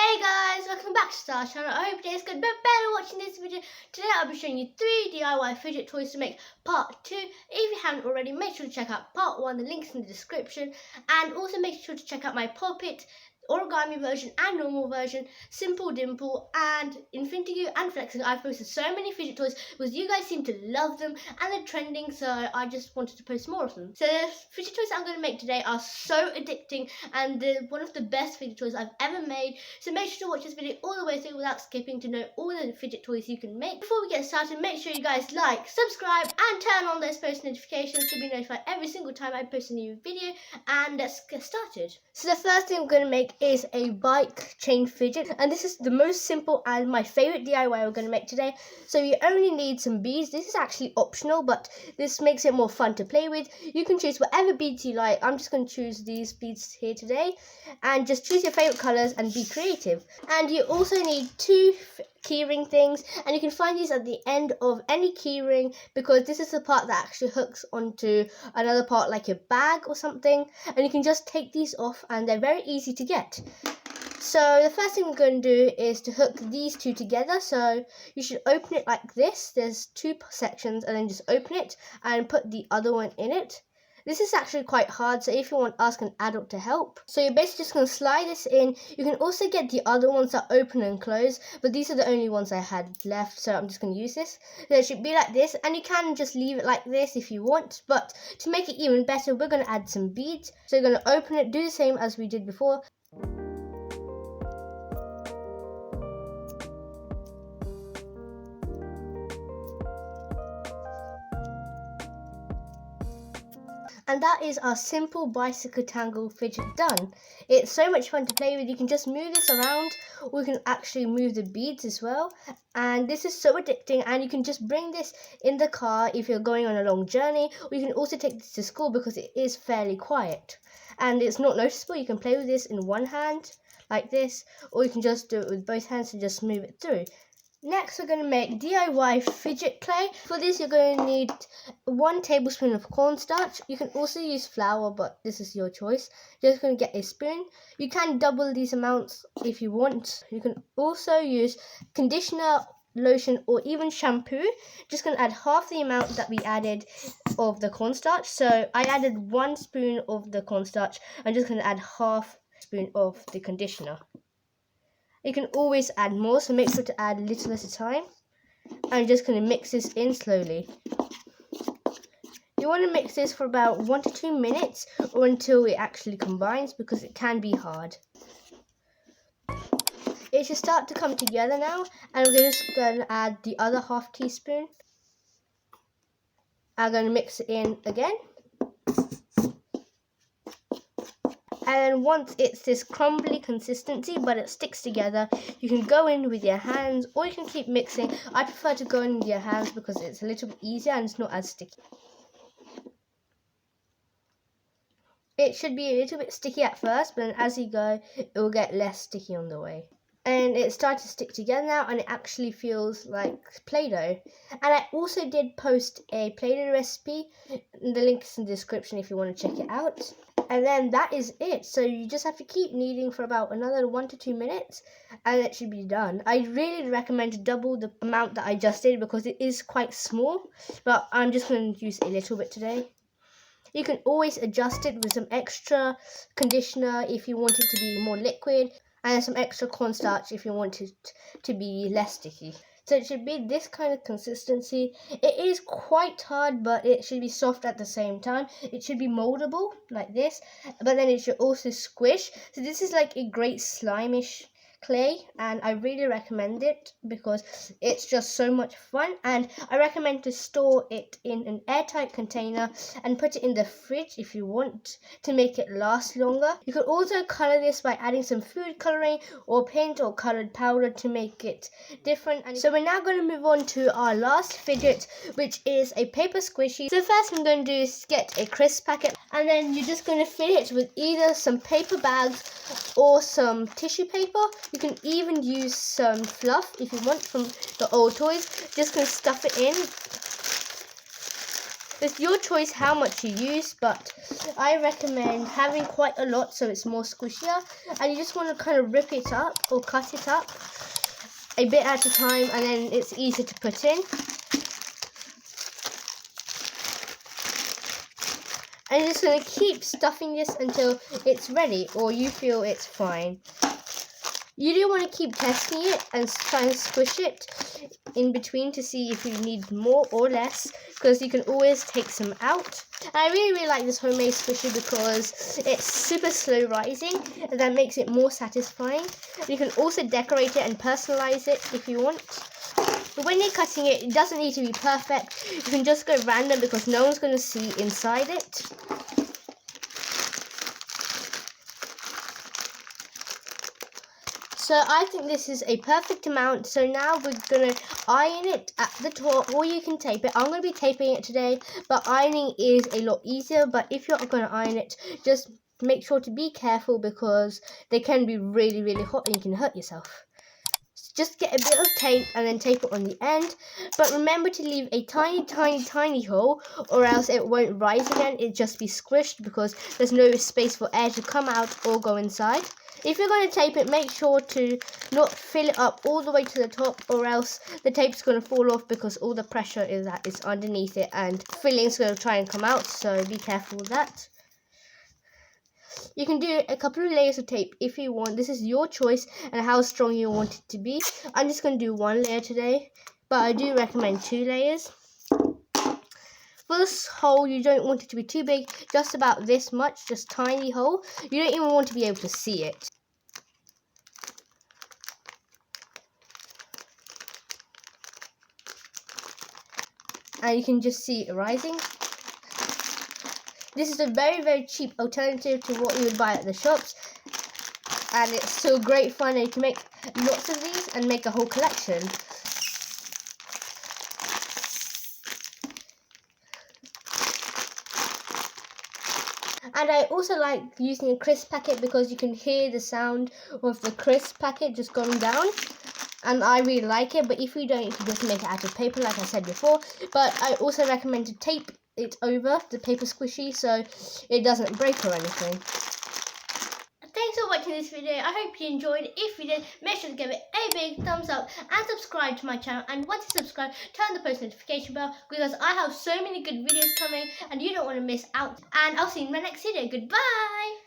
Hey guys, welcome back to our channel. I hope today's good, but better watching this video. Today I'll be showing you 3 DIY fidget toys to make part 2. If you haven't already, make sure to check out part 1, the link's in the description. And also make sure to check out my Pop-It origami version and normal version, Simple Dimple and Infinity Goo and Flexing. I've posted so many fidget toys because you guys seem to love them and they're trending, so I just wanted to post more of them. So the fidget toys I'm going to make today are so addicting and they're one of the best fidget toys I've ever made. So make sure to watch this video all the way through without skipping to know all the fidget toys you can make. Before we get started, make sure you guys like, subscribe and turn on those post notifications to be notified every single time I post a new video, and let's get started. So the first thing I'm going to make is a bike chain fidget, and this is the most simple and my favorite DIY we're going to make today. So you only need some beads. This is actually optional, but this makes it more fun to play with. You can choose whatever beads you like. I'm just going to choose these beads here today, and just choose your favorite colors and be creative. And you also need 2 keyring things, and you can find these at the end of any keyring because this is the part that actually hooks onto another part like a bag or something, and you can just take these off and they're very easy to get. So the first thing we're going to do is to hook these 2 together. So you should open it like this. There's 2 sections, and then just open it and put the other one in it. This is actually quite hard, so if you want, ask an adult to help. So you're basically just going to slide this in. You can also get the other ones that open and close, but these are the only ones I had left, so I'm just going to use this. So it should be like this, and you can just leave it like this if you want, but to make it even better, we're going to add some beads. So you're going to open it, do the same as we did before. And that is our simple bicycle tangle fidget done. It's so much fun to play with. You can just move this around, or you can actually move the beads as well. And this is so addicting, and you can just bring this in the car if you're going on a long journey, or you can also take this to school because it is fairly quiet. And it's not noticeable. You can play with this in one hand, like this, or you can just do it with both hands and just move it through. Next, we're going to make DIY fidget clay. For this, you're going to need 1 tablespoon of cornstarch. You can also use flour, but this is your choice. You're just going to get a spoon. You can double these amounts if you want. You can also use conditioner, lotion, or even shampoo. Just going to add half the amount that we added of the cornstarch. So I added 1 spoon of the cornstarch. I'm just going to add half spoon of the conditioner. You can always add more, so make sure to add a little at a time. I'm just going to mix this in slowly. You want to mix this for about 1 to 2 minutes, or until it actually combines, because it can be hard. It should start to come together now, and I'm just going to add the other half teaspoon. I'm going to mix it in again. And then once it's this crumbly consistency, but it sticks together, you can go in with your hands, or you can keep mixing. I prefer to go in with your hands because it's a little bit easier and it's not as sticky. It should be a little bit sticky at first, but then as you go, it will get less sticky on the way. And it's starting to stick together now, and it actually feels like Play-Doh. And I also did post a Play-Doh recipe. The link is in the description if you want to check it out. And then that is it. So you just have to keep kneading for about another 1 to 2 minutes, and it should be done. I really recommend to double the amount that I just did because it is quite small, but I'm just going to use a little bit today. You can always adjust it with some extra conditioner if you want it to be more liquid, and some extra cornstarch if you want it to be less sticky. So it should be this kind of consistency. It is quite hard, but it should be soft at the same time. It should be moldable like this, but then it should also squish. So this is like a great slimish clay, and I really recommend it because it's just so much fun. And I recommend to store it in an airtight container and put it in the fridge if you want to make it last longer. You could also color this by adding some food coloring or paint or colored powder to make it different. And so we're now going to move on to our last fidget, which is a paper squishy. So first I'm going to do is get a crisp packet, and then you're just going to fill it with either some paper bags or some tissue paper. You can even use some fluff if you want from the old toys. Just going to stuff it in. It's your choice how much you use, but I recommend having quite a lot so it's more squishier. And you just want to kind of rip it up or cut it up a bit at a time, and then it's easier to put in. And you're just going to keep stuffing this until it's ready or you feel it's fine. You do want to keep testing it and try and squish it in between to see if you need more or less, because you can always take some out. And I really like this homemade squishy because it's super slow rising, and that makes it more satisfying. You can also decorate it and personalize it if you want. But when you're cutting it, it doesn't need to be perfect. You can just go random because no one's going to see inside it. So I think this is a perfect amount. So now we're going to iron it at the top, or you can tape it. I'm going to be taping it today, but ironing is a lot easier. But if you're not going to iron it, just make sure to be careful because they can be really, really hot and you can hurt yourself. Just get a bit of tape and then tape it on the end. But remember to leave a tiny, tiny, tiny hole, or else it won't rise again. It'll just be squished because there's no space for air to come out or go inside. If you're going to tape it, make sure to not fill it up all the way to the top, or else the tape's going to fall off because all the pressure is underneath it and filling's going to try and come out. So be careful with that. You can do a couple of layers of tape if you want. This is your choice and how strong you want it to be. I'm just going to do one layer today, but I do recommend 2 layers. For this hole, you don't want it to be too big, just about this much, just tiny hole. You don't even want to be able to see it. And you can just see it rising. This is a very, very cheap alternative to what you would buy at the shops. And it's still great fun, and you can make lots of these and make a whole collection. And I also like using a crisp packet because you can hear the sound of the crisp packet just going down. And I really like it, but if you don't, you can just make it out of paper like I said before. But I also recommend to tape it over the paper squishy so it doesn't break or anything. Thanks for watching this video. I hope you enjoyed. If you did, make sure to give it a big thumbs up and subscribe to my channel. And once you subscribe, turn the post notification bell because I have so many good videos coming and you don't want to miss out. And I'll see you in my next video. Goodbye.